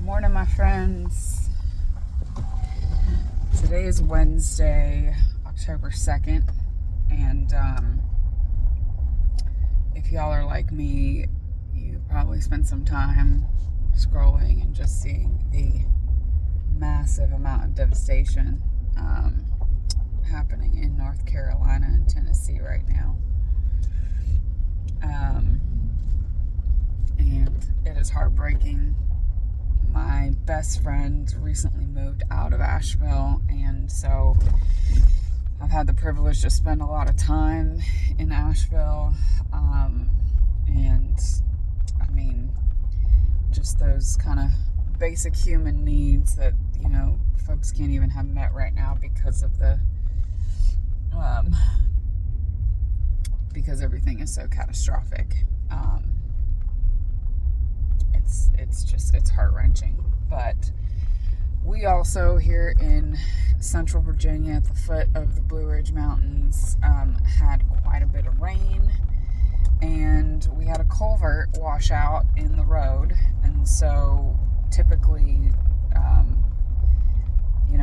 Morning, my friends. Today is Wednesday, October 2nd, and if y'all are like me, you probably spent some time scrolling and just seeing the massive amount of devastation happening in North Carolina and Tennessee right now. And it is heartbreaking. My best friend recently moved out of Asheville, and so I've had the privilege to spend a lot of time in Asheville. And I mean, just those kind of basic human needs that, folks can't even have met right now because of because everything is so catastrophic. It's heart-wrenching. But we also here in Central Virginia at the foot of the Blue Ridge Mountains had quite a bit of rain, and we had a culvert wash out in the road. And so typically,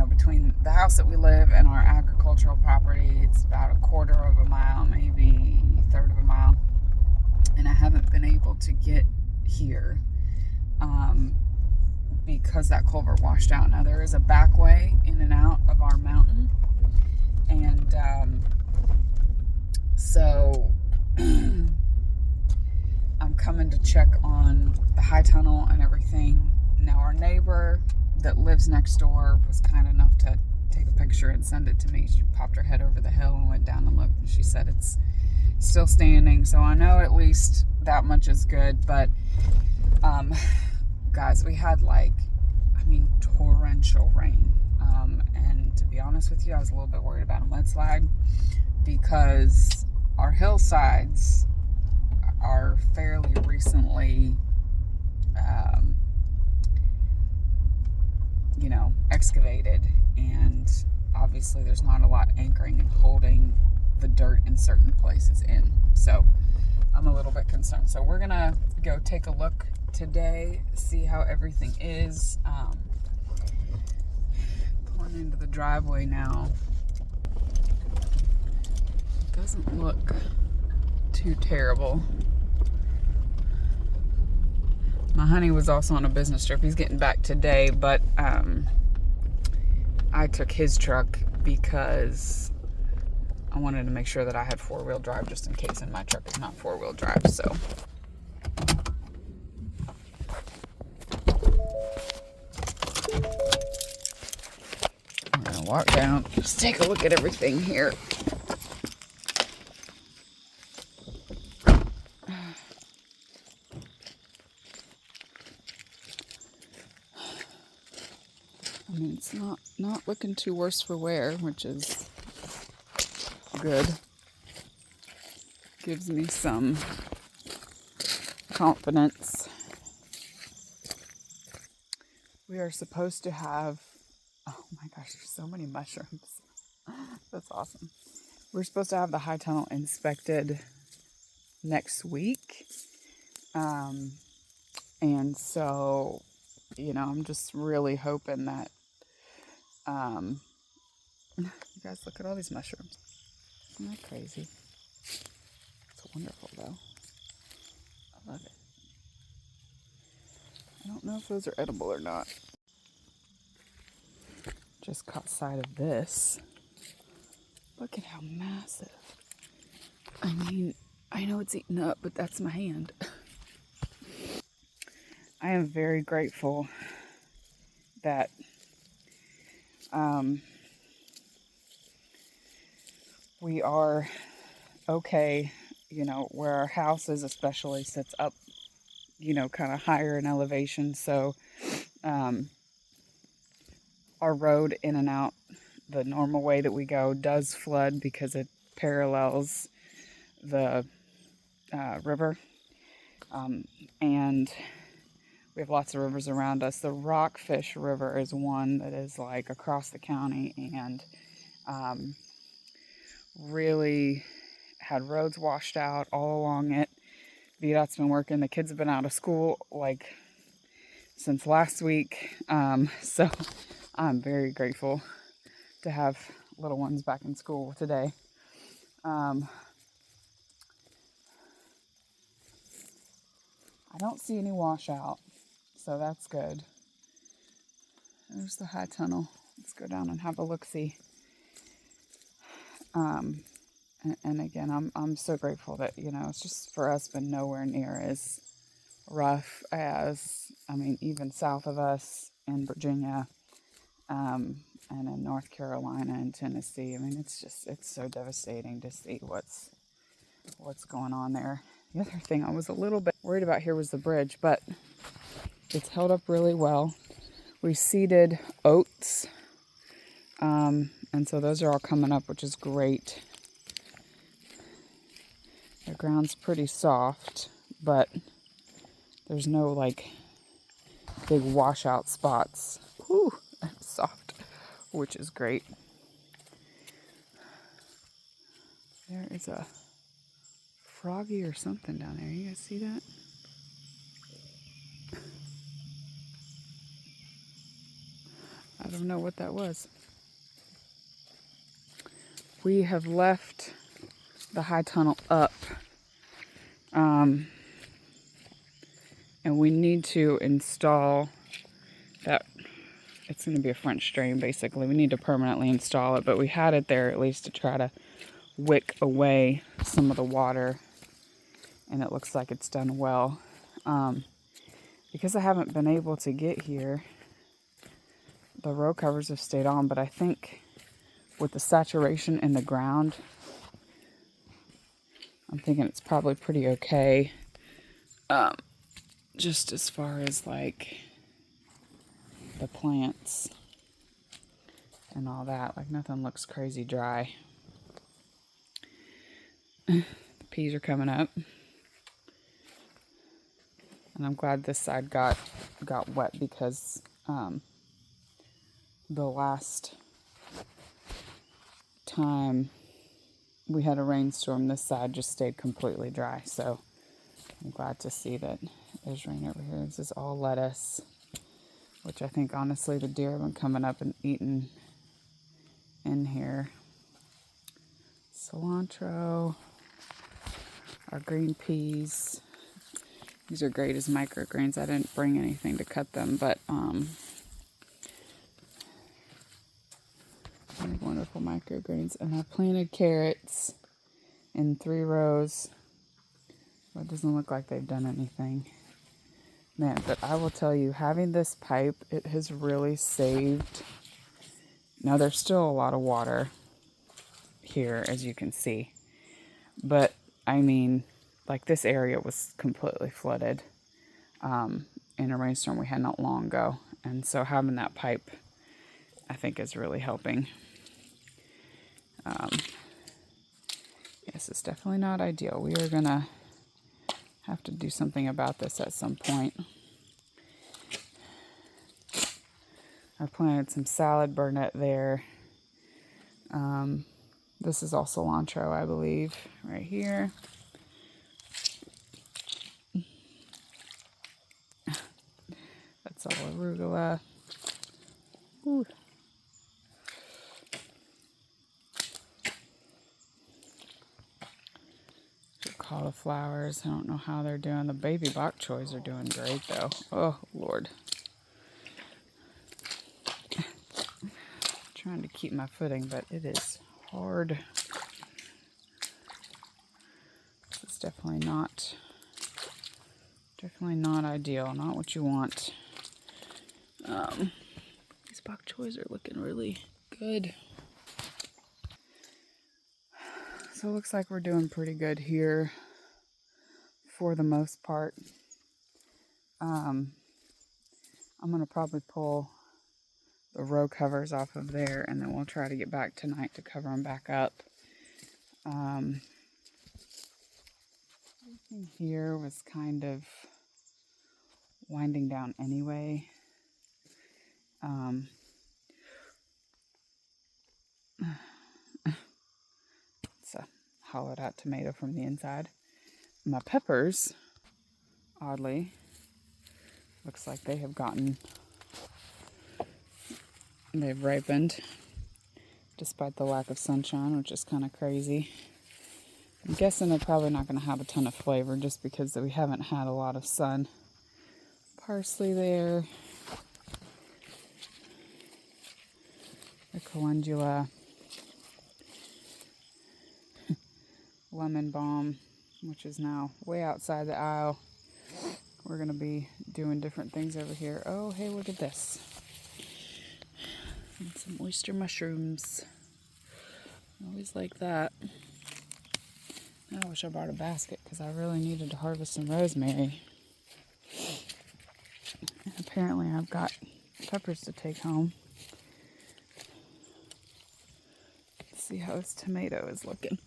between the house that we live and our agricultural property, it's about a quarter of a mile, maybe a third of a mile. And I haven't been able to get here because that culvert washed out. Now, there is a back way in and out of our mountain, and so I'm coming to check on the high tunnel and everything. Now, our neighbor that lives next door was kind enough to take a picture and send it to me. She popped her head over the hill and went down and looked, and she said it's still standing, so I know at least that much is good. But guys, we had torrential rain, and to be honest with you, I was a little bit worried about a mudslide because our hillsides are fairly recently excavated, and obviously there's not a lot anchoring and holding the dirt in certain places in, so I'm a little bit concerned. So we're gonna go take a look today, see how everything is. Pulling into the driveway now. It doesn't look too terrible. My honey was also on a business trip. He's getting back today, but I took his truck because I wanted to make sure that I had four-wheel drive just in case, and my truck is not four-wheel drive, so. I'm gonna walk down, just take a look at everything here. I mean, it's not looking too worse for wear, which is good. Gives me some confidence. We are supposed to have, oh my gosh, there's so many mushrooms. That's awesome. We're supposed to have the high tunnel inspected next week. And so, I'm just really hoping that, you guys, look at all these mushrooms. Isn't that crazy? It's wonderful, though. I love it. I don't know if those are edible or not. Just caught sight of this. Look at how massive. I mean, I know it's eaten up, but that's my hand. I am very grateful that we are okay, where our house is especially sits up, kind of higher in elevation. So our road in and out the normal way that we go does flood because it parallels the river. And we have lots of rivers around us. The Rockfish River is one that is like across the county, and really had roads washed out all along it. VDOT's been working. The kids have been out of school like since last week. So I'm very grateful to have little ones back in school today. I don't see any washout, so that's good. There's the high tunnel. Let's go down and have a look-see. And again, I'm so grateful that, it's just for us been nowhere near as rough as, even south of us in Virginia, and in North Carolina and Tennessee. It's so devastating to see what's going on there. The other thing I was a little bit worried about here was the bridge, but it's held up really well. We seeded oats, and so those are all coming up, which is great. The ground's pretty soft, but there's no big washout spots. Whew, soft, which is great. There is a froggy or something down there. You guys see that? I don't know what that was. We have left the high tunnel up, and we need to install that. It's going to be a French drain, basically. We need to permanently install it, but we had it there at least to try to wick away some of the water, and it looks like it's done well. Because I haven't been able to get here, the row covers have stayed on, but I think with the saturation in the ground, I'm thinking it's probably pretty okay. Just as far as the plants and all that, nothing looks crazy dry. The peas are coming up, and I'm glad this side got wet because the last time we had a rainstorm, this side just stayed completely dry. So I'm glad to see that there's rain over here. This is all lettuce, which I think honestly the deer have been coming up and eating in here. Cilantro, our green peas. These are great as microgreens. I didn't bring anything to cut them, but wonderful microgreens. And I planted carrots in 3 rows. Well, it doesn't look like they've done anything. Man, but I will tell you, having this pipe, it has really saved. Now, there's still a lot of water here, as you can see. But, this area was completely flooded in a rainstorm we had not long ago. And so having that pipe, I think, is really helping. Yes, it's definitely not ideal. We are going to have to do something about this at some point. I planted some salad burnet there. This is all cilantro, I believe, right here. That's all arugula. Ooh. Cauliflowers. I don't know how they're doing. The baby bok choys are doing great, though. Oh, Lord. Trying to keep my footing, but it is hard. This is definitely not ideal. Not what you want. These bok choys are looking really good. So it looks like we're doing pretty good here for the most part. I'm going to probably pull the row covers off of there, and then we'll try to get back tonight to cover them back up. Everything here was kind of winding down anyway. It's a hollowed out tomato from the inside. My peppers, oddly, Looks like they've ripened despite the lack of sunshine, which is kind of crazy. I'm guessing they're probably not going to have a ton of flavor just because we haven't had a lot of sun. Parsley there. The calendula. Lemon balm, which is now way outside the aisle. We're going to be doing different things over here. Oh, hey, look at this. And some oyster mushrooms. Always like that. I wish I brought a basket because I really needed to harvest some rosemary. And apparently I've got peppers to take home. Let's see how this tomato is looking.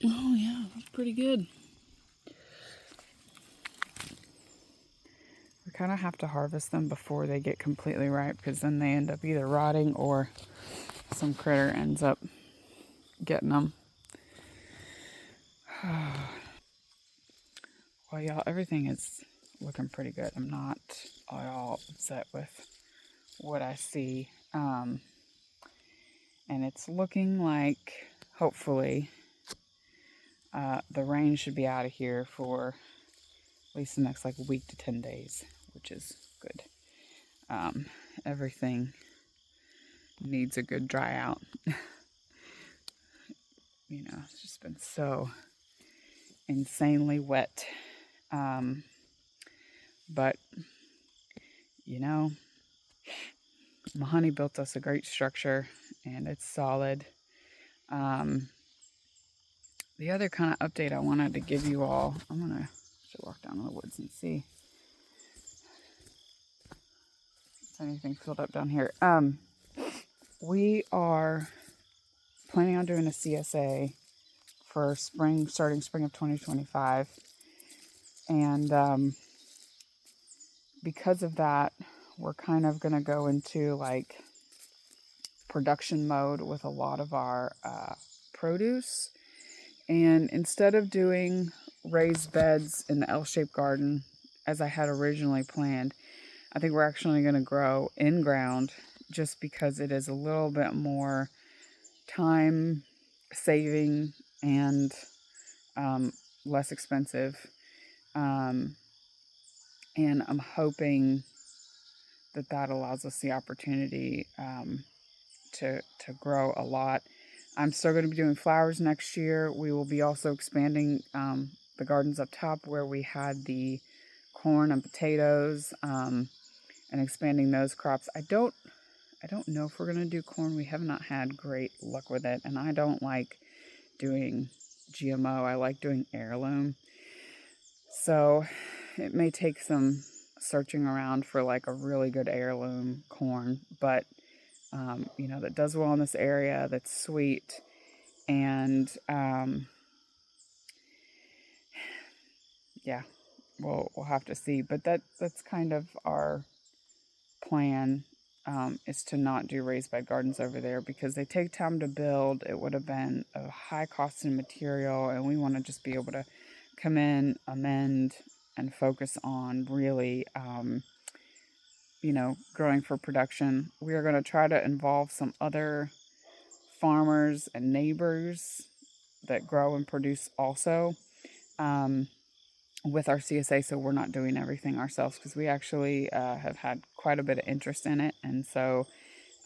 Oh yeah, that's pretty good. We kind of have to harvest them before they get completely ripe because then they end up either rotting or some critter ends up getting them. Well, y'all, everything is looking pretty good. I'm not at all upset with what I see. And it's looking like, hopefully, the rain should be out of here for at least the next like week to 10 days, which is good. Everything needs a good dry out. You know, it's just been so insanely wet. But, you know, my honey built us a great structure and it's solid. The other kind of update I wanted to give you all, I'm going to walk down in the woods and see if anything filled up down here. We are planning on doing a CSA for starting spring of 2025. And because of that, we're kind of going to go into like production mode with a lot of our produce. And instead of doing raised beds in the L-shaped garden as I had originally planned, I think we're actually going to grow in ground just because it is a little bit more time saving and less expensive. And I'm hoping that allows us the opportunity to grow a lot. I'm still going to be doing flowers next year. We will be also expanding the gardens up top where we had the corn and potatoes and expanding those crops. I don't know if we're going to do corn. We have not had great luck with it, and I don't like doing GMO. I like doing heirloom. So it may take some searching around for like a really good heirloom corn, but you know, that does well in this area, that's sweet, and yeah, we'll have to see. But that's kind of our plan, is to not do raised bed gardens over there because they take time to build. It would have been a high cost in material, and we want to just be able to come in, amend, and focus on really you know, growing for production. We are going to try to involve some other farmers and neighbors that grow and produce also with our CSA, so we're not doing everything ourselves because we actually have had quite a bit of interest in it, and so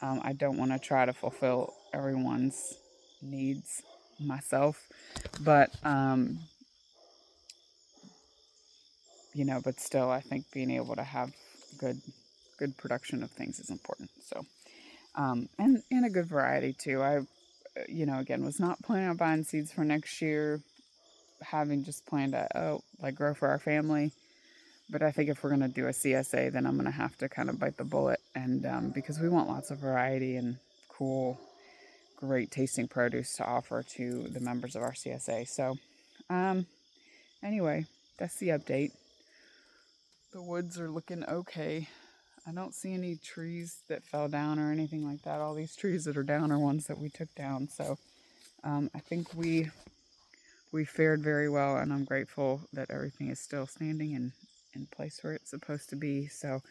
I don't want to try to fulfill everyone's needs myself, but you know, but still, I think being able to have good production of things is important. So, and a good variety too. I, you know, again, was not planning on buying seeds for next year, having just planned to, like grow for our family. But I think if we're going to do a CSA, then I'm going to have to kind of bite the bullet. And because we want lots of variety and cool, great tasting produce to offer to the members of our CSA. So, anyway, that's the update. The woods are looking okay. I don't see any trees that fell down or anything like that. All these trees that are down are ones that we took down. So I think we fared very well, and I'm grateful that everything is still standing and in place where it's supposed to be. So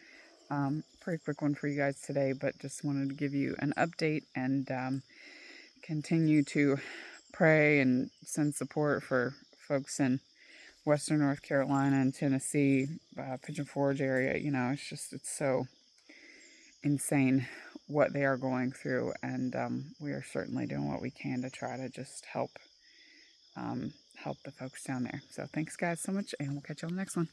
pretty quick one for you guys today, but just wanted to give you an update and continue to pray and send support for folks in Western North Carolina and Tennessee, Pigeon Forge area. You know, it's so insane what they are going through, and we are certainly doing what we can to try to just help the folks down there. So thanks guys so much, and we'll catch you on the next one.